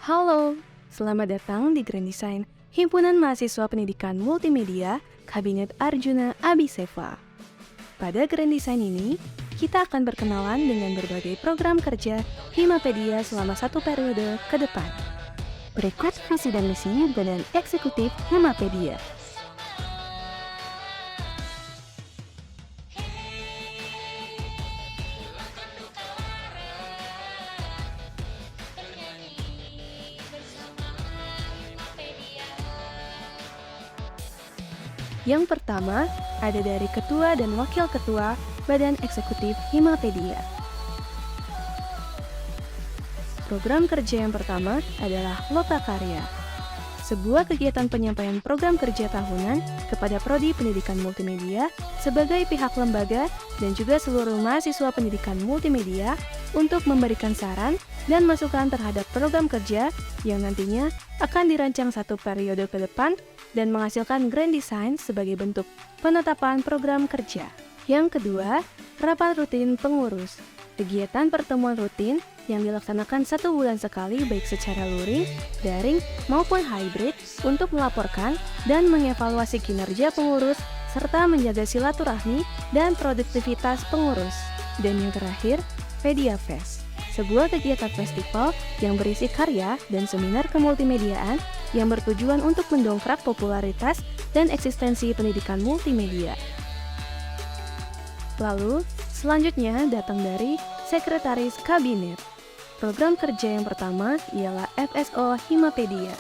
Halo, selamat datang di Grand Design, Himpunan Mahasiswa Pendidikan Multimedia, Kabinet Arjuna Abhiseva. Pada Grand Design ini, kita akan berkenalan dengan berbagai program kerja Himapedia selama satu periode ke depan. Berikut visi dan misi Badan Eksekutif Himapedia. Yang pertama, ada dari Ketua dan Wakil Ketua Badan Eksekutif Himapedia. Program kerja yang pertama adalah Lokakarya, sebuah kegiatan penyampaian program kerja tahunan kepada Prodi Pendidikan Multimedia sebagai pihak lembaga dan juga seluruh mahasiswa pendidikan multimedia untuk memberikan saran dan masukan terhadap program kerja yang nantinya akan dirancang satu periode ke depan dan menghasilkan Grand Design sebagai bentuk penetapan program kerja. Yang kedua, rapat rutin pengurus. Kegiatan pertemuan rutin yang dilaksanakan 1 bulan sekali baik secara luring, daring, maupun hybrid untuk melaporkan dan mengevaluasi kinerja pengurus serta menjaga silaturahmi dan produktivitas pengurus. Dan yang terakhir, Pedia Fest, sebuah kegiatan festival yang berisi karya dan seminar kemultimediaan yang bertujuan untuk mendongkrak popularitas dan eksistensi pendidikan multimedia. Lalu, selanjutnya datang dari Sekretaris Kabinet. Program kerja yang pertama ialah FSO Himapedia.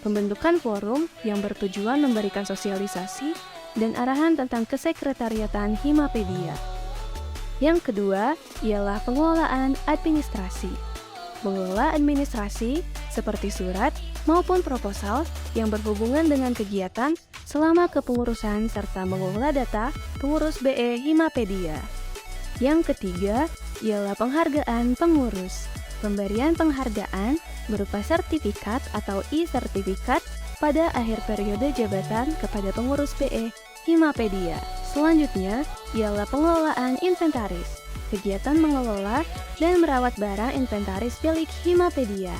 Pembentukan forum yang bertujuan memberikan sosialisasi dan arahan tentang kesekretariatan Himapedia. Yang kedua ialah pengelolaan administrasi. Mengelola administrasi seperti surat maupun proposal yang berhubungan dengan kegiatan selama kepengurusan serta mengelola data pengurus BE Himapedia. Yang ketiga ialah penghargaan pengurus. Pemberian penghargaan berupa sertifikat atau e-sertifikat pada akhir periode jabatan kepada pengurus BE Himapedia. Selanjutnya ialah pengelolaan inventaris. Kegiatan mengelola dan merawat barang inventaris milik Himapedia.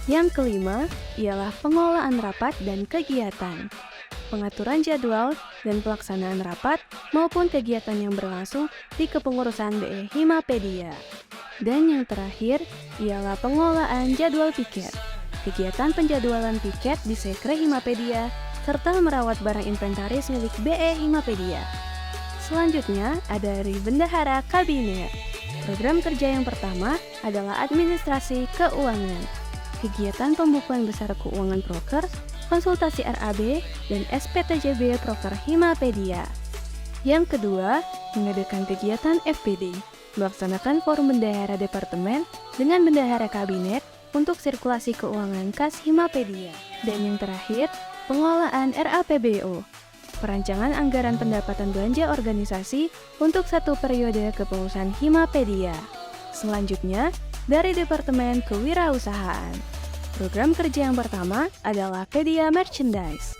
Yang kelima ialah pengelolaan rapat dan kegiatan. Pengaturan jadwal dan pelaksanaan rapat maupun kegiatan yang berlangsung di kepengurusan BE Himapedia. Dan yang terakhir ialah pengelolaan jadwal piket. Kegiatan penjadwalan piket di Sekre Himapedia serta merawat barang inventaris milik BE Himapedia. Selanjutnya ada dari Bendahara Kabinet. Program kerja yang pertama adalah administrasi keuangan. Kegiatan pembukuan besar keuangan proker, konsultasi RAB, dan SPTJB proker Himapedia. Yang kedua, mengadakan kegiatan FPD, melaksanakan forum bendahara departemen dengan bendahara kabinet untuk sirkulasi keuangan kas Himapedia. Dan yang terakhir, pengelolaan RAPBO, perancangan anggaran pendapatan belanja organisasi untuk satu periode kepengurusan Himapedia. Selanjutnya, dari Departemen Kewirausahaan. Program kerja yang pertama adalah Pedia Merchandise.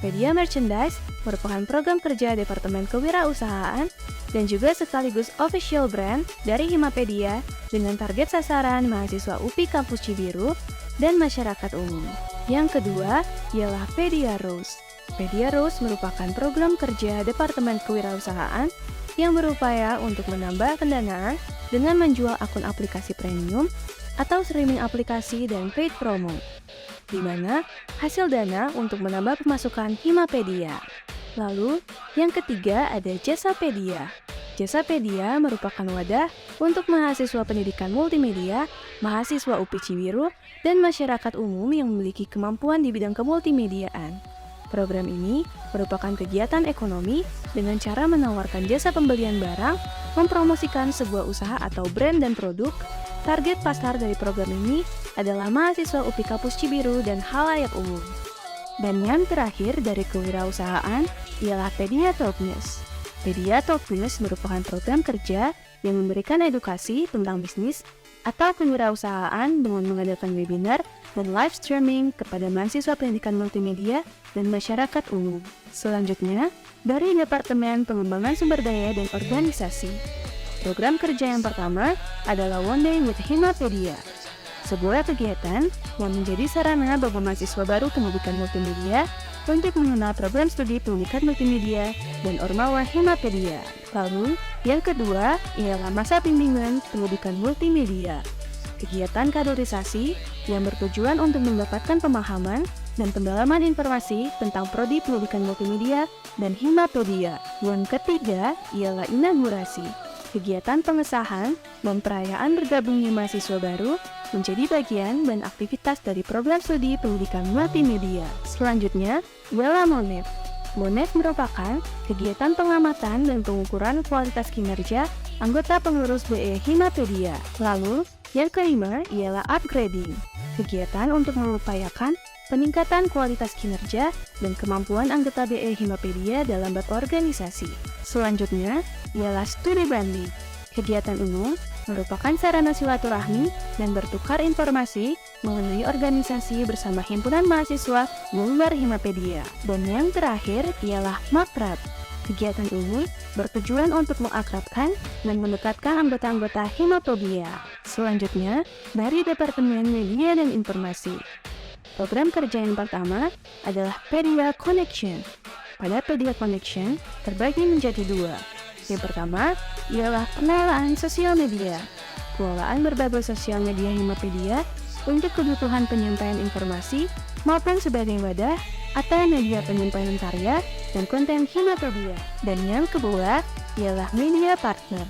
Pedia Merchandise merupakan program kerja Departemen Kewirausahaan dan juga sekaligus official brand dari Himapedia dengan target sasaran mahasiswa UPI Kampus Cibiru dan masyarakat umum. Yang kedua ialah Pedia Rose. Pedia Rose merupakan program kerja Departemen Kewirausahaan yang berupaya untuk menambah pendanaan dengan menjual akun aplikasi premium atau streaming aplikasi dan paid promo, di mana hasil dana untuk menambah pemasukan Himapedia. Lalu, yang ketiga ada Jasapedia. Jasapedia merupakan wadah untuk mahasiswa pendidikan multimedia, mahasiswa UPI Cibiru, dan masyarakat umum yang memiliki kemampuan di bidang kemultimediaan. Program ini merupakan kegiatan ekonomi dengan cara menawarkan jasa pembelian barang, mempromosikan sebuah usaha atau brand dan produk. Target pasar dari program ini adalah mahasiswa UPI Kampus Cibiru dan halayak umum. Dan yang terakhir dari kewirausahaan ialah Pedia Talknews. Pedia Talknews merupakan program kerja yang memberikan edukasi tentang bisnis atau kewirausahaan dengan mengadakan webinar dan live streaming kepada mahasiswa pendidikan multimedia dan masyarakat umum. Selanjutnya, dari Departemen Pengembangan Sumber Daya dan Organisasi. Program kerja yang pertama adalah One Day with Himapedia. sebuah kegiatan yang menjadi sarana bagi mahasiswa baru pendidikan multimedia untuk mengenal program studi pendidikan multimedia dan Ormawa Himapedia. Lalu, yang kedua ialah masa bimbingan pendidikan multimedia. Kegiatan kaderisasi yang bertujuan untuk mendapatkan pemahaman dan pendalaman informasi tentang prodi pendidikan multimedia dan Himapedia. Yang ketiga ialah inaugurasi. Kegiatan pengesahan dan perayaan bergabungnya mahasiswa baru menjadi bagian dan aktivitas dari program studi pendidikan multimedia. Selanjutnya, ialah MONEF. MONEF merupakan kegiatan pengamatan dan pengukuran kualitas kinerja anggota pengurus BE Himapedia. Lalu, yang kelima ialah upgrading. Kegiatan untuk mengupayakan peningkatan kualitas kinerja dan kemampuan anggota BE Himapedia dalam berorganisasi. Selanjutnya, ialah studi banding. Kegiatan ini merupakan sarana silaturahmi dan bertukar informasi mengenai organisasi bersama himpunan mahasiswa di luar Himapedia. Dan yang terakhir ialah makrab. Kegiatan ini bertujuan untuk mengakrabkan dan mendekatkan anggota-anggota Himapedia. Selanjutnya, dari Departemen Media dan Informasi. Program kerja yang pertama adalah Pedia Connection. Pada Pedia Connection terbagi menjadi dua. Yang pertama ialah pengelolaan sosial media. Pengelolaan berbagai sosial media Himapedia untuk kebutuhan penyampaian informasi maupun sebagai wadah atau media penyampaian karya dan konten Himapedia. Dan yang kedua ialah media partner,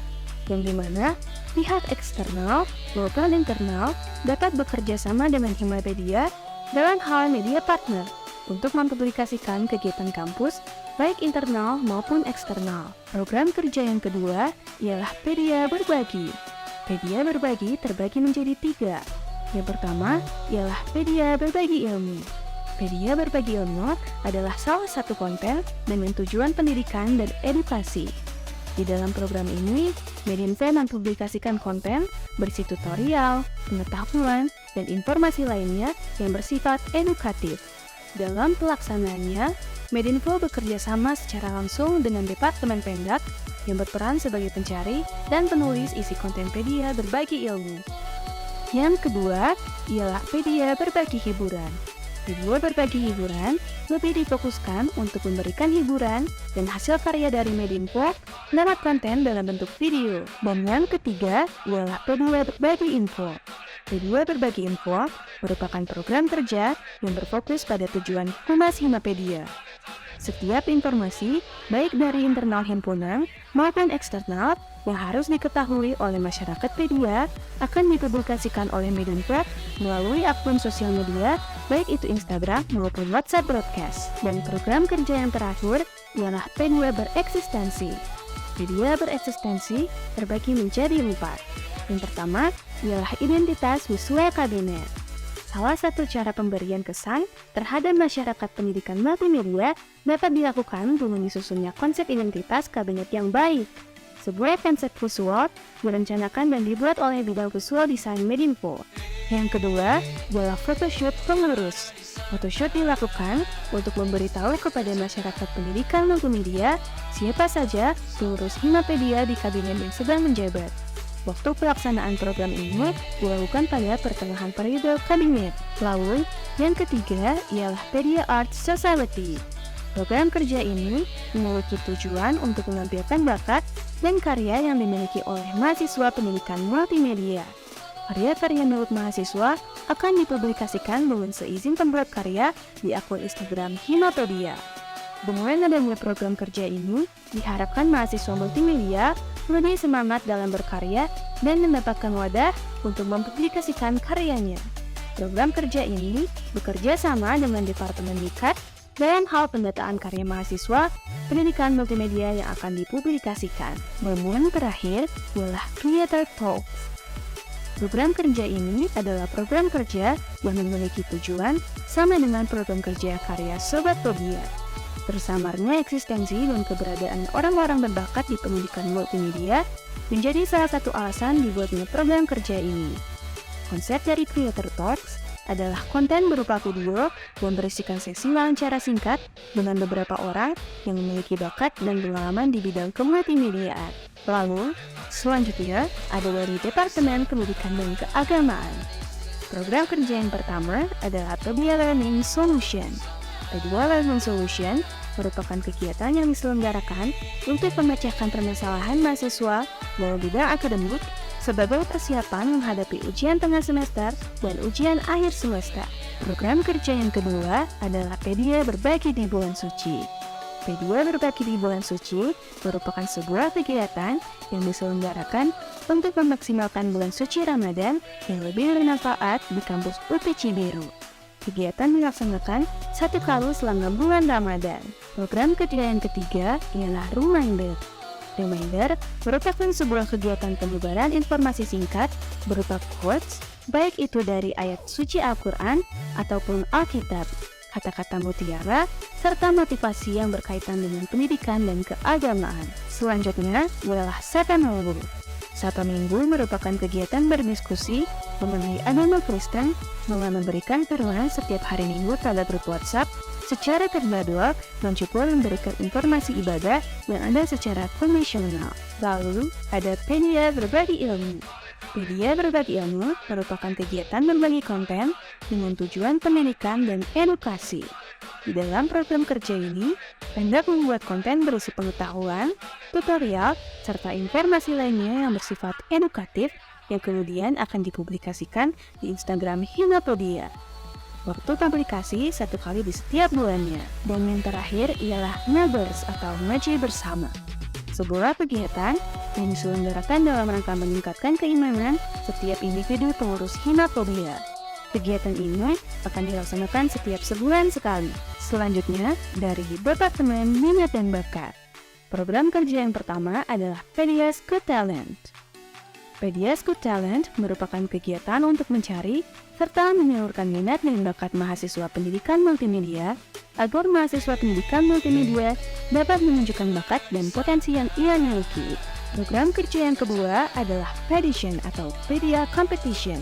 yang dimana pihak eksternal maupun internal dapat bekerja sama dengan Himapedia dalam hal media partner untuk mempublikasikan kegiatan kampus, baik internal maupun eksternal. Program kerja yang kedua ialah Pedia Berbagi. Pedia Berbagi terbagi menjadi tiga. Yang pertama ialah Pedia Berbagi Ilmu. Pedia Berbagi Ilmu adalah salah satu konten dengan tujuan pendidikan dan edukasi. Di dalam program ini, Medinfo mempublikasikan konten berisi tutorial, pengetahuan, dan informasi lainnya yang bersifat edukatif. Dalam pelaksanaannya, Medinfo bekerja sama secara langsung dengan Departemen Pendak yang berperan sebagai pencari dan penulis isi konten Pedia Berbagi Ilmu. Yang kedua ialah Pedia Berbagi Hiburan. Pedia Berbagi Hiburan lebih difokuskan untuk memberikan hiburan dan hasil karya dari Medinfo lewat konten dalam bentuk video. Dan yang ketiga ialah Pedia Berbagi Info. Pedia Berbagi Info merupakan program kerja yang berfokus pada tujuan Humas Himapedia. Setiap informasi, baik dari internal himpunan maupun eksternal, yang harus diketahui oleh masyarakat Pedia akan dipublikasikan oleh Medinfo melalui akun sosial media, baik itu Instagram maupun WhatsApp Broadcast. Dan program kerja yang terakhir ialah Pedia Bereksistensi. Pedia Bereksistensi terbagi menjadi 4. Yang pertama ialah identitas visual kabinet. Salah satu cara pemberian kesan terhadap masyarakat pendidikan multimedia dapat dilakukan dengan disusunnya konsep identitas kabinet yang baik. Sebuah konsep visual direncanakan dan dibuat oleh bidang visual desain Medinfo. Yang kedua adalah photoshoot pengurus. Photoshoot dilakukan untuk memberitahu kepada masyarakat pendidikan multimedia siapa saja pengurus Himapedia di kabinet yang sedang menjabat. Waktu pelaksanaan program ini dilakukan pada pertengahan periode kabinet. Lalu, yang ketiga ialah Pedia Art Society. Program kerja ini memiliki tujuan untuk menampilkan bakat dan karya yang dimiliki oleh mahasiswa pendidikan multimedia. Karya-karya milik mahasiswa akan dipublikasikan dengan seizin pembuat karya di akun Instagram Himapedia. Dengan adanya program kerja ini, diharapkan mahasiswa multimedia lebih semangat dalam berkarya dan mendapatkan wadah untuk mempublikasikan karyanya. Program kerja ini bekerja sama dengan Departemen Dikat dalam hal pendataan karya mahasiswa pendidikan multimedia yang akan dipublikasikan. Dan terakhir ialah Creator Talks. Program kerja ini adalah program kerja yang memiliki tujuan sama dengan program kerja karya Sobat Pedia. Tersamarnya eksistensi dan keberadaan orang-orang berbakat di pendidikan multimedia menjadi salah satu alasan dibuatnya program kerja ini. Konsep dari Creator Talks adalah konten berupa video yang berisikan sesi wawancara singkat dengan beberapa orang yang memiliki bakat dan pengalaman di bidang kemultimediaan. Lalu, selanjutnya ada dari Departemen Pendidikan dan Keagamaan. Program kerja yang pertama adalah Pedia Learning Solution. Pedia Learning Solution merupakan kegiatan yang diselenggarakan untuk memecahkan permasalahan mahasiswa dalam bidang akademik sebagai persiapan menghadapi ujian tengah semester dan ujian akhir semester. Program kerja yang kedua adalah Pedia Berbagi di Bulan Suci. Pedia Berbagi di Bulan Suci merupakan sebuah kegiatan yang diselenggarakan untuk memaksimalkan bulan suci Ramadan yang lebih bermanfaat di kampus UP Cibiru. Kegiatan dilaksanakan satu kali selama bulan Ramadan. Program kerja yang ketiga ialah Reminder. Reminder merupakan sebuah kegiatan penyebaran informasi singkat berupa quotes, baik itu dari ayat suci Al-Quran ataupun Alkitab, kata-kata mutiara, serta motivasi yang berkaitan dengan pendidikan dan keagamaan. Selanjutnya adalah Sapa Minggu. Sapa Minggu merupakan kegiatan berdiskusi mengenai agama Kristen dengan memberikan firman setiap hari Minggu pada grup WhatsApp secara terjadwal dan juga memberikan informasi ibadah yang ada secara konvensional. Lalu ada Pedia Berbagi Ilmu. Pedia Berbagi Ilmu merupakan kegiatan berbagi konten dengan tujuan pendidikan dan edukasi. Di dalam program kerja ini, hendak membuat konten berisi pengetahuan, tutorial, serta informasi lainnya yang bersifat edukatif yang kemudian akan dipublikasikan di Instagram Himapedia. Waktu publikasi satu kali di setiap bulannya. Dan yang terakhir ialah Nabers atau Ngaji Bersama. Sebuah kegiatan yang diselenggarakan dalam rangka meningkatkan keimanan setiap individu pengurus Himapedia. Kegiatan ini akan dilaksanakan setiap sebulan sekali. Selanjutnya, dari Departemen Minat dan Bakat. Program kerja yang pertama adalah Pedia's Got Talent. Pedia's Got Talent merupakan kegiatan untuk mencari serta menyalurkan minat dan bakat mahasiswa pendidikan multimedia agar mahasiswa pendidikan multimedia dapat menunjukkan bakat dan potensi yang ia miliki. Program kerja yang kedua adalah Pedition atau Pedia Competition.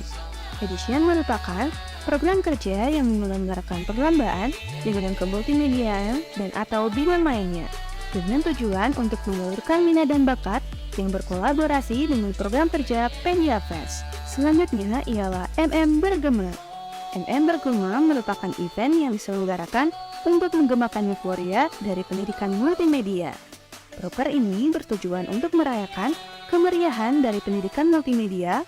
Pedition merupakan program kerja yang menyelenggarakan perlombaan di bidang kemultimediaan dan atau bidang lainnya dengan tujuan untuk menyalurkan minat dan bakat yang berkolaborasi dengan program kerja Pedia Fest. Selanjutnya ialah Bergema. Bergema merupakan event yang diselenggarakan untuk menggemakan euforia dari pendidikan multimedia. Proker ini bertujuan untuk merayakan kemeriahan dari pendidikan multimedia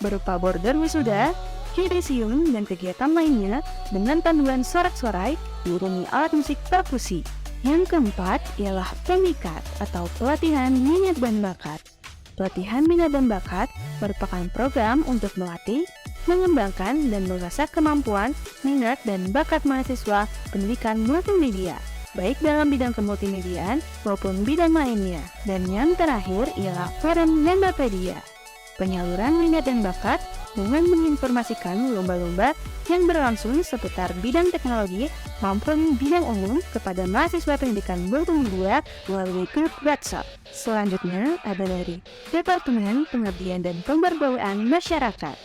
berupa border wisuda, kidesium, dan kegiatan lainnya dengan panduan sorak-sorai diiringi alat musik perkusi. Yang keempat ialah Pemikat atau Pelatihan Minat dan Bakat. Pelatihan Minat dan Bakat merupakan program untuk melatih, mengembangkan, dan mengasah kemampuan, minat, dan bakat mahasiswa pendidikan multimedia, baik dalam bidang kemultimediaan maupun bidang lainnya. Dan yang terakhir ialah Forum Lembapedia. Penyaluran minat dan bakat dengan menginformasikan lomba-lomba yang berlangsung seputar bidang teknologi maupun bidang umum kepada mahasiswa pendidikan multimedia melalui grup WhatsApp. Selanjutnya ada dari Departemen Pengabdian dan Pemberdayaan Masyarakat.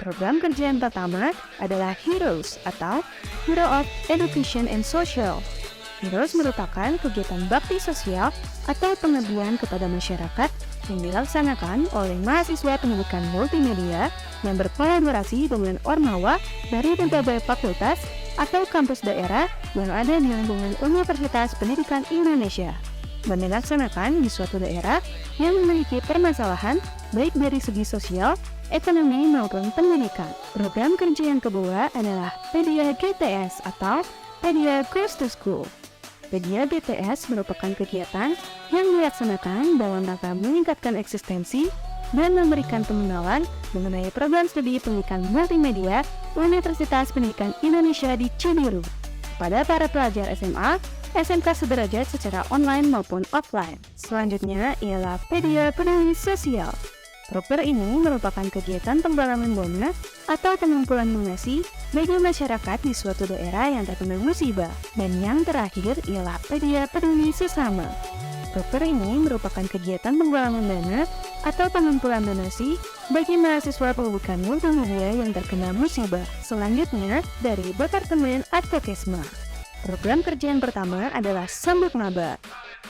Program kerja yang pertama adalah Heroes atau Hero of Education and Social. Heroes merupakan kegiatan bakti sosial atau pengabdian kepada masyarakat yang dilaksanakan oleh mahasiswa pendidikan multimedia yang berkolaborasi dengan Ormawa dari berbagai fakultas atau kampus daerah yang ada di lingkungan Universitas Pendidikan Indonesia dan dilaksanakan di suatu daerah yang memiliki permasalahan baik dari segi sosial, ekonomi maupun pendidikan. Program kerja yang kedua adalah Pedia GTS atau Pedia Goes to School. Pedia BTS merupakan kegiatan yang dilaksanakan dalam rangka meningkatkan eksistensi dan memberikan pengenalan mengenai program studi pendidikan multimedia Universitas Pendidikan Indonesia di Cibiru pada para pelajar SMA, SMK sederajat secara online maupun offline. Selanjutnya ialah Pedia Peduli Sosial. Proker ini merupakan kegiatan penggalangan dana atau pengumpulan donasi bagi masyarakat di suatu daerah yang terkena musibah. Dan yang terakhir ialah Pedia Peduli Sesama. Proker ini merupakan kegiatan penggalangan dana atau pengumpulan donasi bagi mahasiswa pendidikan multimedia yang terkena musibah. Selanjutnya dari Departemen Advokesma. Program kerja yang pertama adalah Sambut Maba.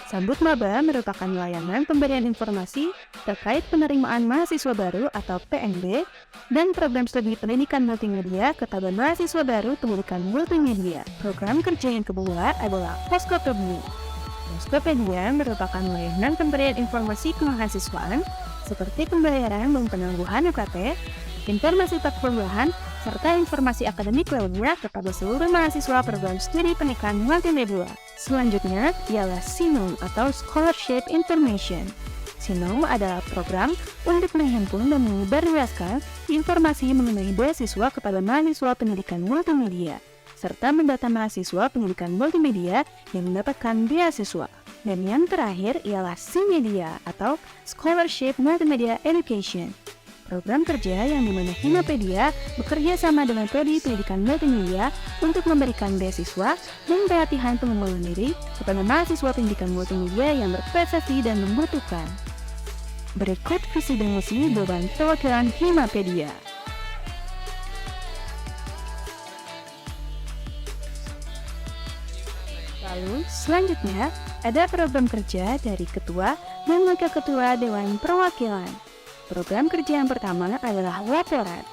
Sambut Maba merupakan layanan pemberian informasi terkait penerimaan mahasiswa baru atau PNB dan program studi pendidikan multimedia kepada mahasiswa baru pendidikan multimedia. Program kerja yang kedua adalah Poskopedia. Poskopedia merupakan layanan pemberian informasi kemahasiswaan seperti pembayaran dan penangguhan UKT, informasi perkuliahan, serta informasi akademik lainnya kepada seluruh mahasiswa program studi pendidikan multimedia. Selanjutnya ialah Sinom atau Scholarship Information. Sinom adalah program untuk menghimpun dan menyebarluaskan informasi mengenai beasiswa kepada mahasiswa pendidikan multimedia, serta mendata mahasiswa pendidikan multimedia yang mendapatkan beasiswa. Dan yang terakhir ialah Simedia atau Scholarship Multimedia Education. Program kerja yang dimana Himapedia bekerja sama dengan Prodi Pendidikan Multimedia untuk memberikan beasiswa dan pelatihan pengembangan diri kepada mahasiswa pendidikan multimedia yang berprestasi dan membutuhkan. Berikut visi dan misi beban perwakilan Himapedia. Lalu, selanjutnya ada program kerja dari Ketua dan Wakil Ketua Dewan Perwakilan. Program kerja yang pertama adalah laporan.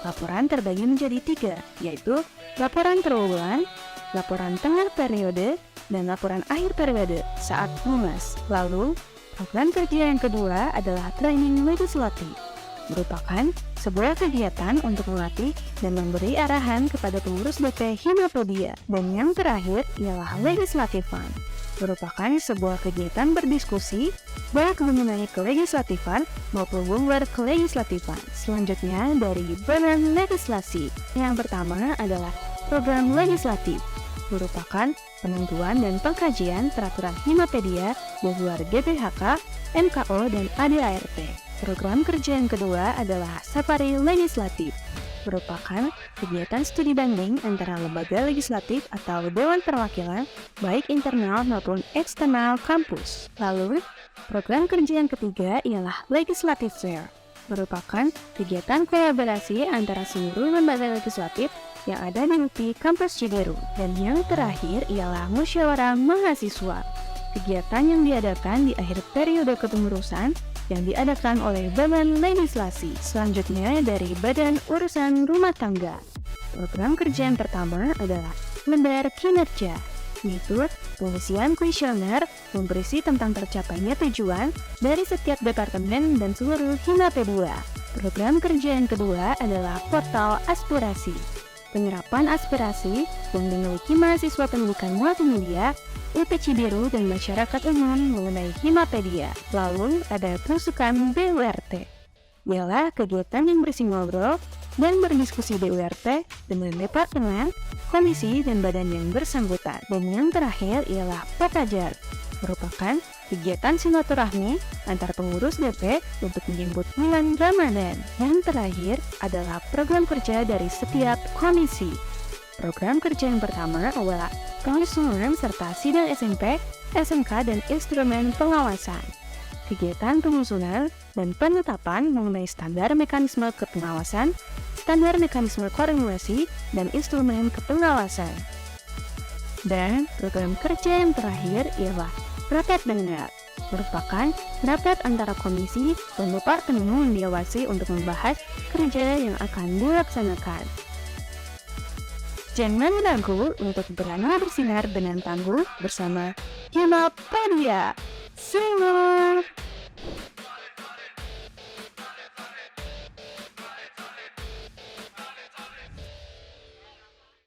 Laporan terbagi menjadi 3, yaitu laporan per bulan, laporan tengah periode, dan laporan akhir periode saat munas. Lalu, program kerja yang kedua adalah training legislatif. Merupakan sebuah kegiatan untuk melatih dan memberi arahan kepada pengurus BP Himapedia. Dan yang terakhir ialah Legislative Fund. Merupakan sebuah kegiatan berdiskusi baik mengenai kelegislatifan maupun luar kelegislatifan. Selanjutnya dari badan legislasi. Yang pertama adalah program legislatif. Merupakan penentuan dan pengkajian peraturan Himapedia di luar GPHK, MKO, dan ADART. Program kerja yang kedua adalah Safari Legislatif. Merupakan kegiatan studi banding antara lembaga legislatif atau Dewan Perwakilan, baik internal maupun eksternal kampus. Lalu, program kerja yang ketiga ialah Legislative Fair. Merupakan kegiatan kolaborasi antara seluruh lembaga legislatif yang ada di UPI Kampus Cibiru. Dan yang terakhir ialah Musyawarah Mahasiswa. Kegiatan yang diadakan di akhir periode kepengurusan yang diadakan oleh Badan Legislasi. Selanjutnya dari Badan Urusan Rumah Tangga. Program kerja yang pertama adalah lembar kinerja, yaitu pengisian kuesioner yang berisi tentang tercapainya tujuan dari setiap departemen dan seluruh Himapedia. Program kerja yang kedua adalah portal aspirasi. Penyerapan aspirasi yang dimiliki mahasiswa pendidikan multimedia, UPI Cibiru, dan masyarakat umum mengenai Himapedia. Lalu ada pasukan BURT. Ialah kegiatan yang berisi ngobrol dan berdiskusi BURT dengan departemen, komisi, dan badan yang bersangkutan. Dan yang terakhir ialah Pakajar. Merupakan kegiatan silaturahmi antar pengurus DP untuk menyambut bulan Ramadan. Yang terakhir adalah program kerja dari setiap komisi. Program kerja yang pertama adalah pengusulan serta sidang SMP, SMK, dan instrumen pengawasan. Kegiatan pengusulan dan penetapan mengenai standar mekanisme kepengawasan, standar mekanisme koordinasi, dan instrumen kepengawasan. Dan program kerja yang terakhir ialah rapat dengar. Merupakan rapat antara komisi dan departemen yang diawasi untuk membahas kerja yang akan dilaksanakan. Jangan ragu untuk berani bersinar dengan tangguh bersama Himapedia. Semangat!